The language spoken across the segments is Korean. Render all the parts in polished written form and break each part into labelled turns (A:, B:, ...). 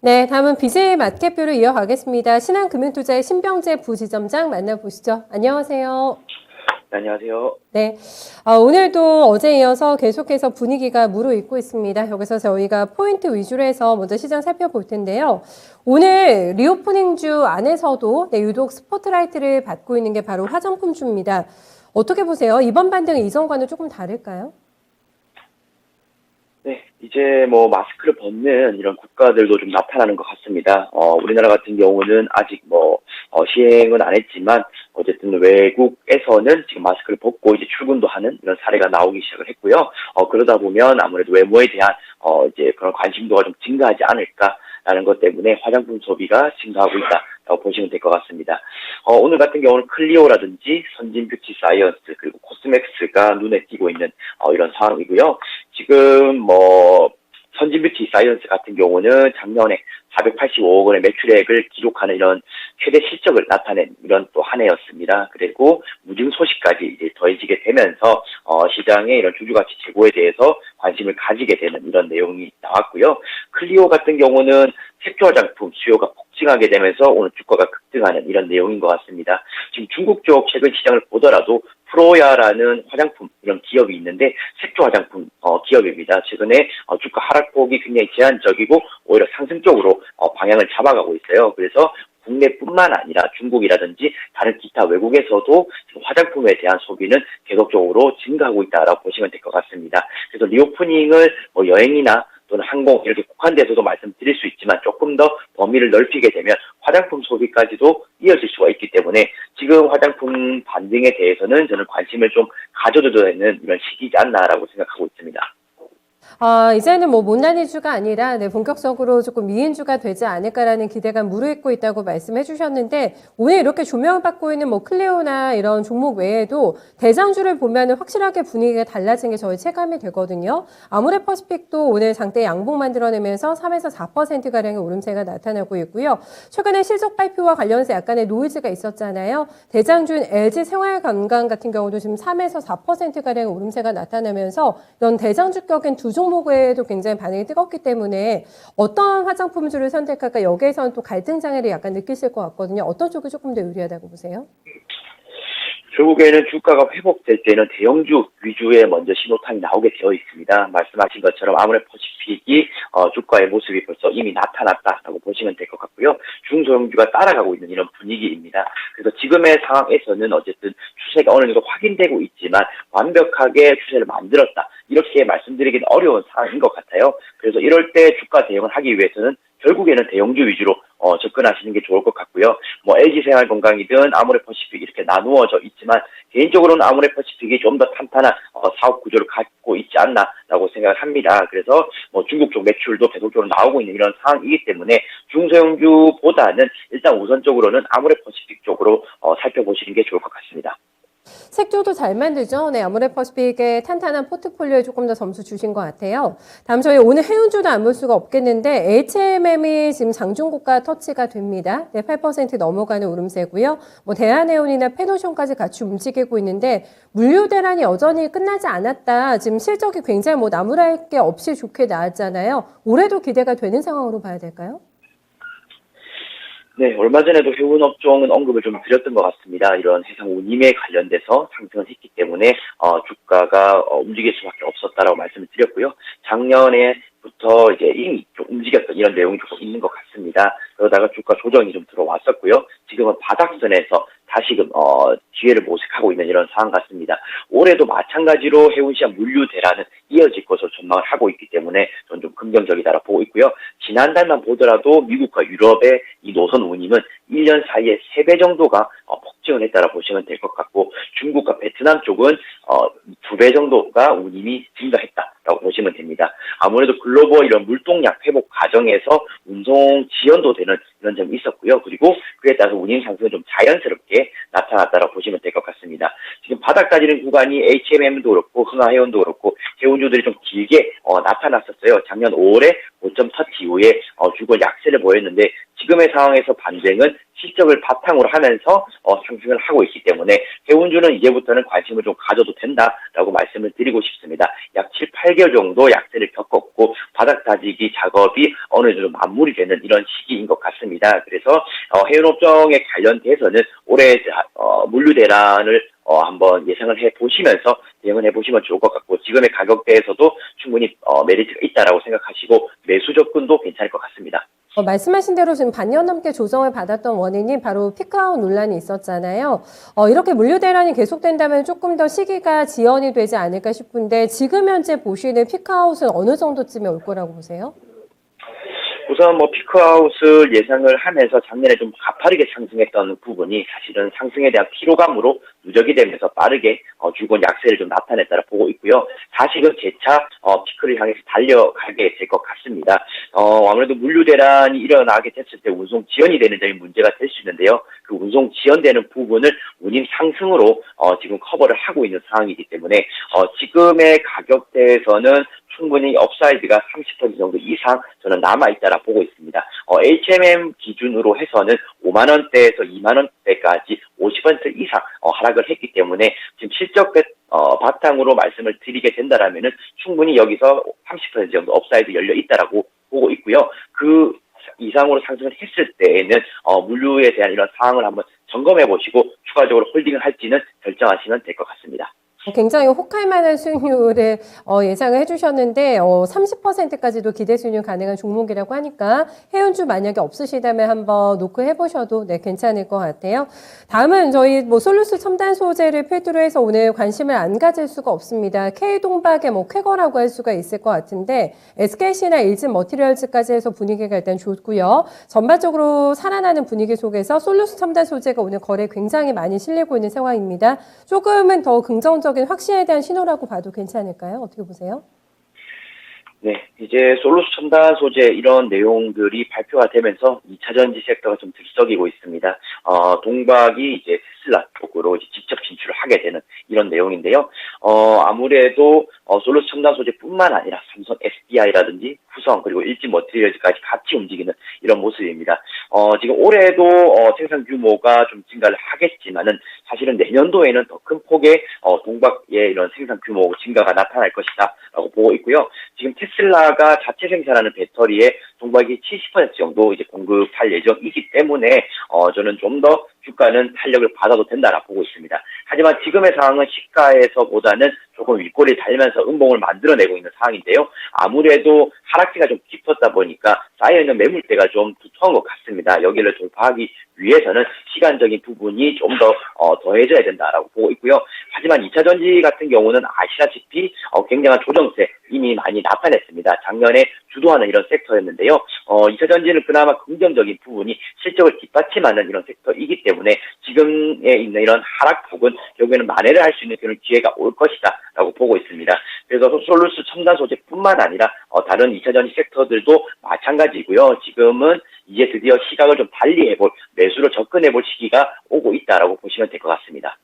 A: 네, 다음은 BJ 마켓뷰로 이어가겠습니다. 신한금융투자의 신병재 부지점장 만나보시죠. 안녕하세요.
B: 네, 안녕하세요.
A: 네, 오늘도 어제 이어서 계속해서 분위기가 무르익고 있습니다. 여기서 저희가 포인트 위주로 해서 먼저 시장 살펴볼 텐데요. 오늘 리오프닝주 안에서도 유독 스포트라이트를 받고 있는 게 바로 화장품주입니다. 어떻게 보세요? 이번 반등은 이전과는 조금 다를까요?
B: 네, 이제 뭐 마스크를 벗는 이런 국가들도 좀 나타나는 것 같습니다. 우리나라 같은 경우는 아직 시행은 안 했지만 어쨌든 외국에서는 지금 마스크를 벗고 이제 출근도 하는 이런 사례가 나오기 시작을 했고요. 그러다 보면 아무래도 외모에 대한 이제 그런 관심도가 좀 증가하지 않을까라는 것 때문에 화장품 소비가 증가하고 있다라고 보시면 될 것 같습니다. 오늘 같은 경우는 클리오라든지 선진 뷰티 사이언스 그리고 코스맥스가 눈에 띄고 있는 이런 상황이고요. 지금 선진 뷰티 사이언스 같은 경우는 작년에 485억 원의 매출액을 기록하는 이런 최대 실적을 나타낸 이런 또 한 해였습니다. 그리고 무증 소식까지 이제 더해지게 되면서 시장의 이런 주주가치 제고에 대해서 관심을 가지게 되는 이런 내용이 나왔고요. 클리오 같은 경우는 색조 화장품 수요가 폭증하게 되면서 오늘 주가가 급등하는 이런 내용인 것 같습니다. 지금 중국 쪽 최근 시장을 보더라도 프로야라는 화장품 이런 기업이 있는데 색조 화장품 기업입니다. 최근에 주가 하락폭이 굉장히 제한적이고 오히려 상승적으로 방향을 잡아가고 있어요. 그래서 국내뿐만 아니라 중국이라든지 다른 기타 외국에서도 화장품에 대한 소비는 계속적으로 증가하고 있다라고 보시면 될 것 같습니다. 그래서 리오프닝을 여행이나 또는 항공 이렇게 국한돼서도 말씀드릴 수 있지만 조금 더 범위를 넓히게 되면 화장품 소비까지도 이어질 수가 있기 때문에 지금 화장품 반등에 대해서는 저는 관심을 좀 가져줘야 되는 이런 시기지 않나라고 생각하고 있습니다.
A: 이제는 못난이주가 아니라 본격적으로 조금 미인주가 되지 않을까라는 기대가 무르익고 있다고 말씀해 주셨는데 오늘 이렇게 조명을 받고 있는 클레오나 이런 종목 외에도 대장주를 보면 확실하게 분위기가 달라진 게 저희 체감이 되거든요. 아모레퍼시픽도 오늘 장대 양봉 만들어내면서 3에서 4%가량의 오름세가 나타나고 있고요. 최근에 실적 발표와 관련해서 약간의 노이즈가 있었잖아요. 대장주인 LG생활건강 같은 경우도 지금 3에서 4%가량의 오름세가 나타나면서 이런 대장주격인 두 종목 외에도 굉장히 반응이 뜨겁기 때문에 어떤 화장품주를 선택할까 여기에서는 또 갈등 장애를 약간 느끼실 것 같거든요. 어떤 쪽이 조금 더 유리하다고 보세요?
B: 결국에는 주가가 회복될 때는 대형주 위주의 먼저 신호탄이 나오게 되어 있습니다. 말씀하신 것처럼 아모레퍼시픽이 주가의 모습이 벌써 이미 나타났다라고 보시면 될 것 같고요. 중소형주가 따라가고 있는 이런 분위기입니다. 그래서 지금의 상황에서는 어쨌든 추세가 어느 정도 확인되고 있지만 완벽하게 추세를 만들었다. 이렇게 말씀드리기는 어려운 상황인 것 같아요. 그래서 이럴 때 주가 대응을 하기 위해서는 결국에는 대형주 위주로 접근하시는 게 좋을 것 같고요. LG생활건강이든 아모레퍼시픽 이렇게 나누어져 있지만 개인적으로는 아모레퍼시픽이 좀 더 탄탄한 사업 구조를 갖고 있지 않나라고 생각을 합니다. 그래서 중국 쪽 매출도 계속적으로 나오고 있는 이런 상황이기 때문에 중소형주보다는 일단 우선적으로는 아모레퍼시픽 쪽으로 살펴보시는 게 좋을 것 같습니다.
A: 색조도 잘 만들죠. 네, 아모레퍼시픽의 탄탄한 포트폴리오에 조금 더 점수 주신 것 같아요. 다음 저희 오늘 해운주도 안 볼 수가 없겠는데 HMM이 지금 장중고가 터치가 됩니다. 네, 8% 넘어가는 오름세고요. 대한해운이나 페노션까지 같이 움직이고 있는데 물류 대란이 여전히 끝나지 않았다. 지금 실적이 굉장히 나무랄 게 없이 좋게 나왔잖아요. 올해도 기대가 되는 상황으로 봐야 될까요?
B: 네, 얼마 전에도 해운업종은 언급을 좀 드렸던 것 같습니다. 이런 해상 운임에 관련돼서 상승을 했기 때문에 주가가 움직일 수밖에 없었다라고 말씀을 드렸고요. 작년에부터 이제 이미 좀 움직였던 이런 내용이 조금 있는 것 같습니다. 그러다가 주가 조정이 좀 들어왔었고요. 지금은 바닥선에서 다시금 기회를 모색하고 있는 이런 상황 같습니다. 올해도 마찬가지로 해운시장 물류 대란은 이어질 것으로 전망을 하고 있기 때문에 저는 좀 긍정적이다라고 보고 있고요. 지난달만 보더라도 미국과 유럽의 이 노선 운임은 1년 사이에 3배 정도가 폭증을 했다라고 보시면 될 것 같고 중국과 베트남 쪽은 2배 정도가 운임이 증가했다라고 보시면 됩니다. 아무래도 글로벌 이런 물동량 회복 과정에서 운송 지연도 되는 이런 점이 있었고요. 그리고 그에 따라서 운임 상승은 좀 자연스럽게 나타났다라고 보시면 될 것 같습니다. 지금 바닥 다지는 구간이 HMM도 그렇고 흥하해운도 그렇고 해운주들이 좀 길게 나타났었어요. 작년 5월에 고점 터치 이후에 주거 약세를 보였는데 지금의 상황에서 반등은 실적을 바탕으로 하면서 상승을 하고 있기 때문에 해운주는 이제부터는 관심을 좀 가져도 된다라고 말씀을 드리고 싶습니다. 약 7, 8개월 정도 약세를 겪었고 바닥 다지기 작업이 어느 정도 마무리 되는 이런 시기인 것 같습니다. 그래서 해운업종에 관련돼서는 올해 물류 대란을 한번 예상을 해보시면서 대응을 해보시면 좋을 것 같고 지금의 가격대에서도 충분히 메리트가 있다라고 생각하시고 매수 접근도 괜찮을 것 같습니다.
A: 말씀하신 대로 지금 반년 넘게 조정을 받았던 원인이 바로 피크아웃 논란이 있었잖아요. 이렇게 물류 대란이 계속된다면 조금 더 시기가 지연이 되지 않을까 싶은데 지금 현재 보시는 피크아웃은 어느 정도쯤에 올 거라고 보세요?
B: 우선 피크아웃을 예상을 하면서 작년에 좀 가파르게 상승했던 부분이 사실은 상승에 대한 피로감으로 누적이 되면서 빠르게 주권 약세를 좀 나타냈다고 보고 있고요. 사실은 재차 피크를 향해서 달려가게 될 것 같습니다. 아무래도 물류 대란이 일어나게 됐을 때 운송 지연이 되는 점이 문제가 될 수 있는데요. 그 운송 지연되는 부분을 운임 상승으로 지금 커버를 하고 있는 상황이기 때문에 지금의 가격대에서는 충분히 업사이드가 30% 정도 이상 저는 남아있다라 보고 있습니다. HMM 기준으로 해서는 5만원대에서 2만원대까지 50% 이상 하락을 했기 때문에 지금 실적 바탕으로 말씀을 드리게 된다라면은 충분히 여기서 30% 정도 업사이드 열려 있다라고 보고 있고요. 그 이상으로 상승을 했을 때에는 물류에 대한 이런 상황을 한번 점검해 보시고 추가적으로 홀딩을 할지는 결정하시면 될 것 같습니다.
A: 굉장히 혹할 만한 수익률을 예상을 해주셨는데 30%까지도 기대 수익률 가능한 종목이라고 하니까 해운주 만약에 없으시다면 한번 노크해보셔도 괜찮을 것 같아요. 다음은 저희 솔루스 첨단 소재를 필두로 해서 오늘 관심을 안 가질 수가 없습니다. K동박의 쾌거라고 할 수가 있을 것 같은데 SKC나 일진 머티리얼즈까지 해서 분위기가 일단 좋고요. 전반적으로 살아나는 분위기 속에서 솔루스 첨단 소재가 오늘 거래 굉장히 많이 실리고 있는 상황입니다. 조금은 더 긍정적 확신에 대한 신호라고 봐도 괜찮을까요? 어떻게 보세요?
B: 네, 이제 솔루스 첨단 소재 이런 내용들이 발표가 되면서 2차전지 섹터가 좀 들썩이고 있습니다. 동박이 이제 테슬라 쪽으로 이제 직접 진출을 하게 되는 이런 내용인데요. 아무래도 솔루스 첨단 소재뿐만 아니라 삼성 SDI라든지 후성 그리고 일진 머티리얼즈까지 같이 움직이는 이런 모습입니다. 지금 올해도 생산 규모가 좀 증가를 하겠지만은 사실은 내년도에는 더 큰 폭의 동박의 이런 생산 규모 증가가 나타날 것이다라고 보고 있고요. 지금 테슬라가 자체 생산하는 배터리에 동박이 70% 정도 이제 공급할 예정이기 때문에 저는 좀 더 주가는 탄력을 받아도 된다라고 보고 있습니다. 하지만 지금의 상황은 시가에서보다는 조금 윗꼬리를 달면서 음봉을 만들어내고 있는 상황인데요. 아무래도 하락기가 좀 깊었다 보니까 쌓여있는 매물대가 좀 두터운 것 같습니다. 여기를 돌파하기 위해서는 시간적인 부분이 좀 더 더해져야 된다라고 보고 있고요. 하지만 2차전지 같은 경우는 아시다시피 굉장한 조정세 이미 많이 나타냈습니다. 작년에 주도하는 이런 섹터였는데요. 2차전지는 그나마 긍정적인 부분이 실적을 뒷받침하는 이런 섹터이기 때문에 지금에 있는 이런 하락폭은 결국에는 만회를 할 수 있는 그런 기회가 올 것이다 라고 보고 있습니다. 그래서 솔루스 첨단 소재뿐만 아니라 다른 2차전지 섹터들도 마찬가지고요. 지금은 이제 드디어 시각을 좀 달리해볼 매수로 접근해볼 시기가 오고 있다라고 보시면 될 것 같습니다.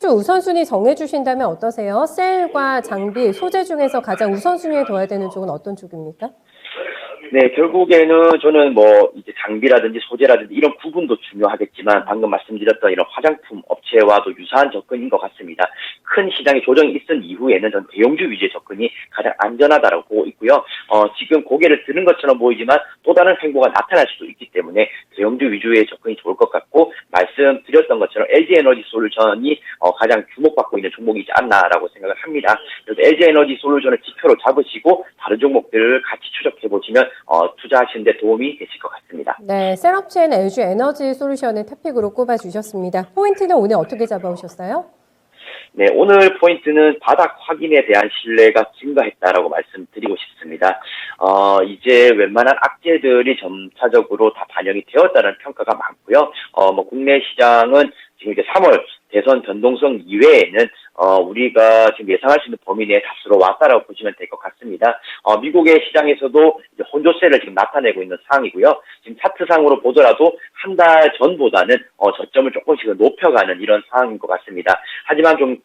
A: 우선순위 정해주신다면 어떠세요? 셀과 장비, 소재 중에서 가장 우선순위에 둬야 되는 쪽은 어떤 쪽입니까?
B: 네, 결국에는 저는 이제 장비라든지 소재라든지 이런 구분도 중요하겠지만 방금 말씀드렸던 이런 화장품 업체와도 유사한 접근인 것 같습니다. 큰 시장의 조정이 있은 이후에는 전 대형주 위주의 접근이 가장 안전하다고 보고 있고요. 지금 고개를 드는 것처럼 보이지만 또 다른 행보가 나타날 수도 있기 때문에 대형주 위주의 접근이 좋을 것 같고 말씀드렸던 것처럼 LG에너지 솔루션이 가장 주목받고 있는 종목이지 않나라고 생각을 합니다. 그래서 LG에너지 솔루션을 지표로 잡으시고 다른 종목들을 같이 추적해보시면 투자하시는 데 도움이 되실 것 같습니다.
A: 네, 셀업체인 LG 에너지 솔루션을 탑픽으로 꼽아주셨습니다. 포인트는 오늘 어떻게 잡아오셨어요?
B: 네, 오늘 포인트는 바닥 확인에 대한 신뢰가 증가했다라고 말씀드리고 싶습니다. 이제 웬만한 악재들이 점차적으로 다 반영이 되었다는 평가가 많고요. 국내 시장은 지금 이제 3월 대선 변동성 이외에는 우리가 지금 예상할 수 있는 범위 내에 다수로 왔다라고 보시면 될 것 같습니다. 미국의 시장에서도 이제 혼조세를 지금 나타내고 있는 상황이고요. 지금 차트상으로 보더라도 한 달 전보다는 저점을 조금씩 높여가는 이런 상황인 것 같습니다. 하지만 좀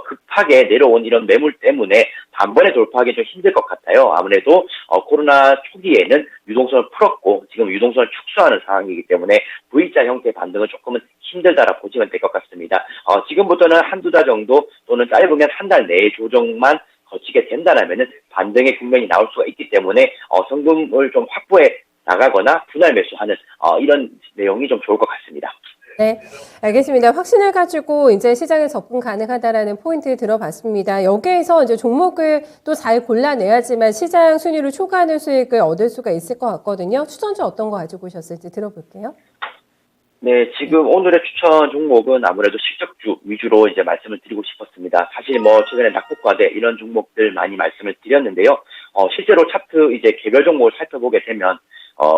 B: 급하게 내려온 이런 매물 때문에 단번에 돌파하기 좀 힘들 것 같아요. 아무래도 코로나 초기에는 유동성을 풀었고 지금 유동성을 축소하는 상황이기 때문에 V자 형태의 반등은 조금은 힘들다라 보시면 될 것 같습니다. 지금부터는 한두 달 정도 또는 짧으면 한 달 내에 조정만 거치게 된다라면은 반등의 국면이 나올 수가 있기 때문에 성금을 좀 확보해 나가거나 분할 매수하는 이런 내용이 좀 좋을 것 같습니다.
A: 네, 알겠습니다. 확신을 가지고 이제 시장에 접근 가능하다라는 포인트 들어봤습니다. 여기에서 이제 종목을 또 잘 골라내야지만 시장 순위를 초과하는 수익을 얻을 수가 있을 것 같거든요. 추천주 어떤 거 가지고 오셨을지 들어볼게요.
B: 네, 지금 오늘의 추천 종목은 아무래도 실적주 위주로 이제 말씀을 드리고 싶었습니다. 사실 뭐 최근에 낙폭과대 이런 종목들 많이 말씀을 드렸는데요. 실제로 차트 이제 개별 종목을 살펴보게 되면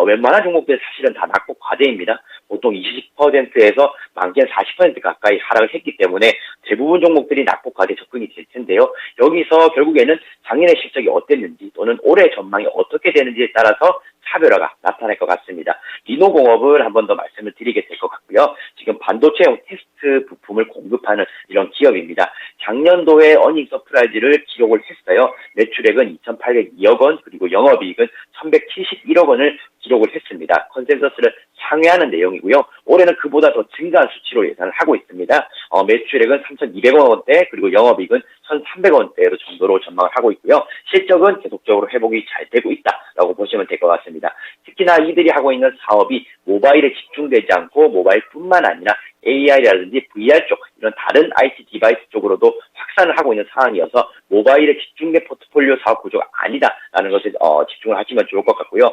B: 웬만한 종목들 사실은 다 낙폭 과대입니다. 보통 20%에서 많게는 40% 가까이 하락을 했기 때문에 대부분 종목들이 낙폭 과대 접근이 될 텐데요. 여기서 결국에는 작년의 실적이 어땠는지 또는 올해 전망이 어떻게 되는지에 따라서 차별화가 나타날 것 같습니다. 리노공업을 한 번 더 말씀을 드리게 될 것 같고요. 지금 반도체용 테스트 부품을 공급하는 이런 기업입니다. 작년도에 어닝 서프라이즈를 기록을 했어요. 매출액은 2,802억 원, 그리고 영업이익은 1,171억 원을 기록을 했습니다. 컨센서스를 상회하는 내용이고요. 올해는 그보다 더 증가한 수치로 예상을 하고 있습니다. 매출액은 3,200억 원대, 그리고 영업이익은 1,300억 원대로 정도로 전망을 하고 있고요. 실적은 계속적으로 회복이 잘 되고 있다라고 보시면 될 것 같습니다. 특히나 이들이 하고 있는 사업이 모바일에 집중되지 않고 모바일뿐만 아니라 AI라든지 VR 쪽 이런 다른 IT 디바이스 쪽으로도 확산을 하고 있는 상황이어서 모바일에 집중된 포트폴리오 사업 구조가 아니다라는 것에 집중을 하시면 좋을 것 같고요.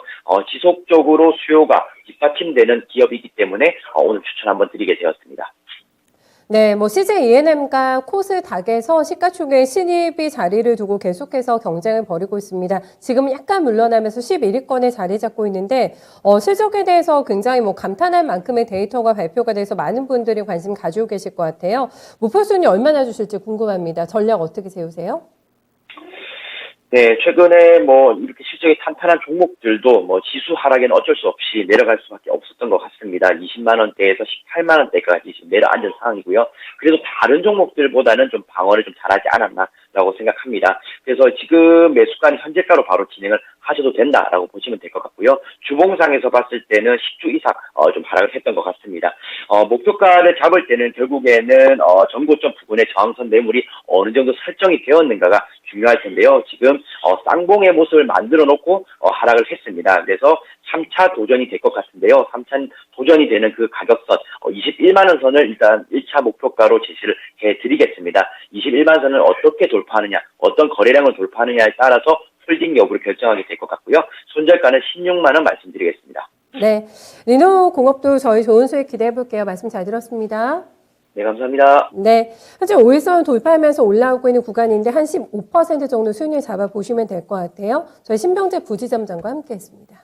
B: 지속적으로 수요가 뒷받침되는 기업이기 때문에 오늘 추천 한번 드리게 되었습니다.
A: 네, 뭐 CJ ENM과 코스닥에서 시가총액 신입이 자리를 두고 계속해서 경쟁을 벌이고 있습니다. 지금 약간 물러나면서 11위권에 자리 잡고 있는데 실적에 대해서 굉장히 뭐 감탄할 만큼의 데이터가 발표가 돼서 많은 분들이 관심 가지고 계실 것 같아요. 목표 순위 얼마나 주실지 궁금합니다. 전략 어떻게 세우세요?
B: 네, 최근에 뭐 이렇게 실적이 탄탄한 종목들도 뭐 지수 하락에는 어쩔 수 없이 내려갈 수밖에 없었던 것 같습니다. 20만 원대에서 18만 원대까지 지금 내려앉은 상황이고요. 그래도 다른 종목들보다는 좀 방어를 좀 잘하지 않았나라고 생각합니다. 그래서 지금 매수가는 현재가로 바로 진행을 하셔도 된다라고 보시면 될 것 같고요. 주봉상에서 봤을 때는 10주 이상 좀 하락을 했던 것 같습니다. 목표가를 잡을 때는 결국에는 전고점 부근의 저항선 매물이 어느 정도 설정이 되었는가가 중요할 텐데요. 지금 쌍봉의 모습을 만들어 놓고 하락을 했습니다. 그래서 3차 도전이 될 것 같은데요. 3차 도전이 되는 그 가격선 21만 원 선을 일단 1차 목표가로 제시를 해드리겠습니다. 21만 선을 어떻게 돌파하느냐, 어떤 거래량을 돌파하느냐에 따라서 홀딩 여부를 결정하게 될 것 같고요. 손절가는 16만 원 말씀드리겠습니다.
A: 네, 리노공업도 저희 좋은 수익 기대해 볼게요. 말씀 잘 들었습니다.
B: 네, 감사합니다.
A: 네, 현재 5일선 돌파하면서 올라오고 있는 구간인데 한 15% 정도 순위를 잡아보시면 될 것 같아요. 저희 신병재 부지점장과 함께했습니다.